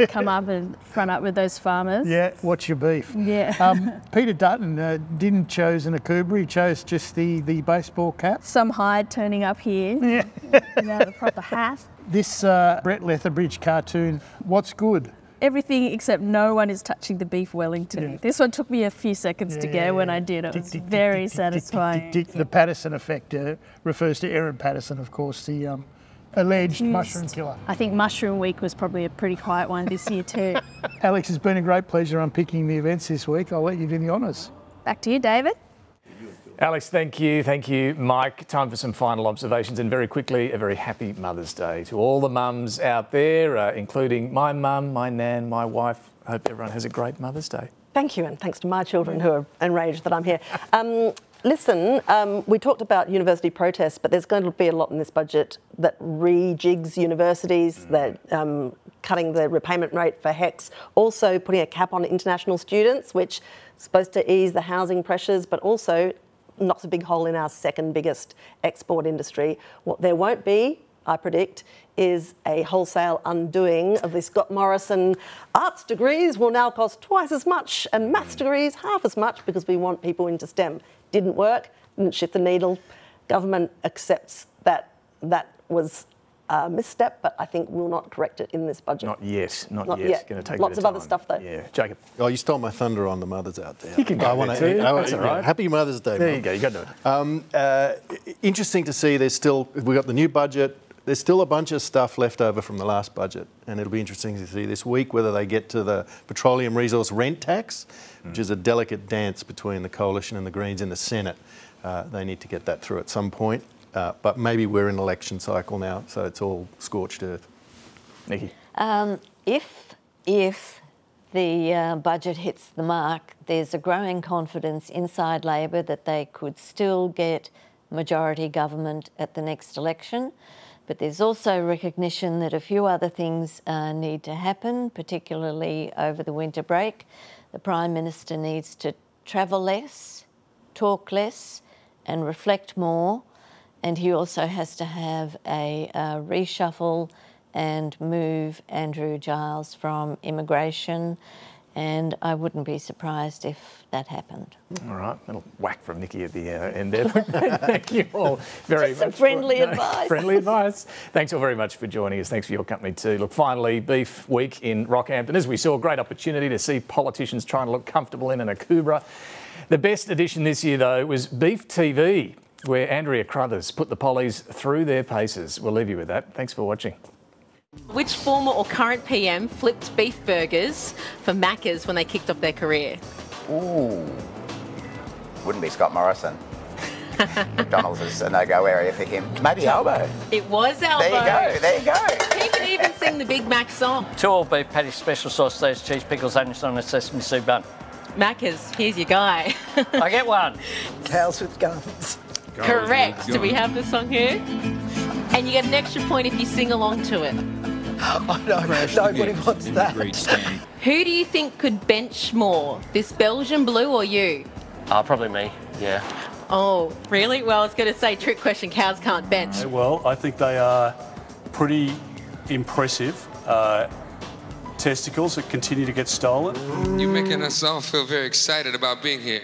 come up and front up with those farmers. Yeah, watch your beef. Yeah. Peter Dutton didn't choose an Akubra, he chose just the baseball cap. Some hide turning up here. Yeah. Without a proper hat. This Brett Lethbridge cartoon, what's good? Everything except no one is touching the beef Wellington. Yeah. This one took me a few seconds to get when I did. It was very satisfying. The Patterson effect refers to Erin Patterson, of course, the alleged mushroom killer. I think Mushroom Week was probably a pretty quiet one this year too. Alex, it's been a great pleasure unpicking the events this week. I'll let you do the honours. Back to you, David. Alex, thank you. Thank you, Mike. Time for some final observations and very quickly, a very happy Mother's Day to all the mums out there, including my mum, my nan, my wife. I hope everyone has a great Mother's Day. Thank you, and thanks to my children who are enraged that I'm here. Listen, we talked about university protests, but there's going to be a lot in this budget that rejigs universities, that cutting the repayment rate for HECS, also putting a cap on international students, which is supposed to ease the housing pressures, but also knocks a big hole in our second biggest export industry. What there won't be, I predict, is a wholesale undoing of the Scott Morrison arts degrees will now cost twice as much and maths degrees half as much because we want people into STEM. Didn't work, didn't shift the needle. Government accepts that that was a misstep, but I think we'll not correct it in this budget. Not yet, not yet. It's going to take lots a bit of other stuff though. Yeah, Jacob. Oh, you stole my thunder on the mothers out there. You can go there too. That's all right. Happy Mother's Day. There you go. You got to do it. Interesting to see. We've got the new budget. There's still a bunch of stuff left over from the last budget, and it'll be interesting to see this week whether they get to the petroleum resource rent tax, which is a delicate dance between the Coalition and the Greens in the Senate. They need to get that through at some point. But maybe we're in election cycle now, so it's all scorched earth. Nikki? If the budget hits the mark, there's a growing confidence inside Labor that they could still get majority government at the next election. But there's also recognition that a few other things need to happen, particularly over the winter break. The Prime Minister needs to travel less, talk less, and reflect more. And he also has to have a reshuffle and move Andrew Giles from immigration. And I wouldn't be surprised if that happened. All right, little whack from Nikki at the end there. Thank you all very much. Some friendly advice. Friendly advice. Thanks all very much for joining us. Thanks for your company too. Look, finally, Beef Week in Rockhampton. As we saw, a great opportunity to see politicians trying to look comfortable in an Akubra. The best edition this year, though, was Beef TV, where Andrea Crothers put the pollies through their paces. We'll leave you with that. Thanks for watching. Which former or current PM flipped beef burgers for Macca's when they kicked off their career? Ooh, wouldn't be Scott Morrison. McDonald's is a no-go area for him. Maybe Albo. It was Albo. There you go, there you go. He can even sing the Big Mac song. 2 all-beef patties, special sauce, lettuce, cheese, pickles, onions on a sesame seed bun. Macca's, here's your guy. I get one. Cows with guns. Correct. Do we have the song here? And you get an extra point if you sing along to it. Oh no, nobody wants that. Who do you think could bench more, this Belgian blue or you? Probably me, yeah. Oh, really? Well, I was going to say trick question, cows can't bench. Well, I think they are pretty impressive. Testicles that continue to get stolen. You're making us all feel very excited about being here.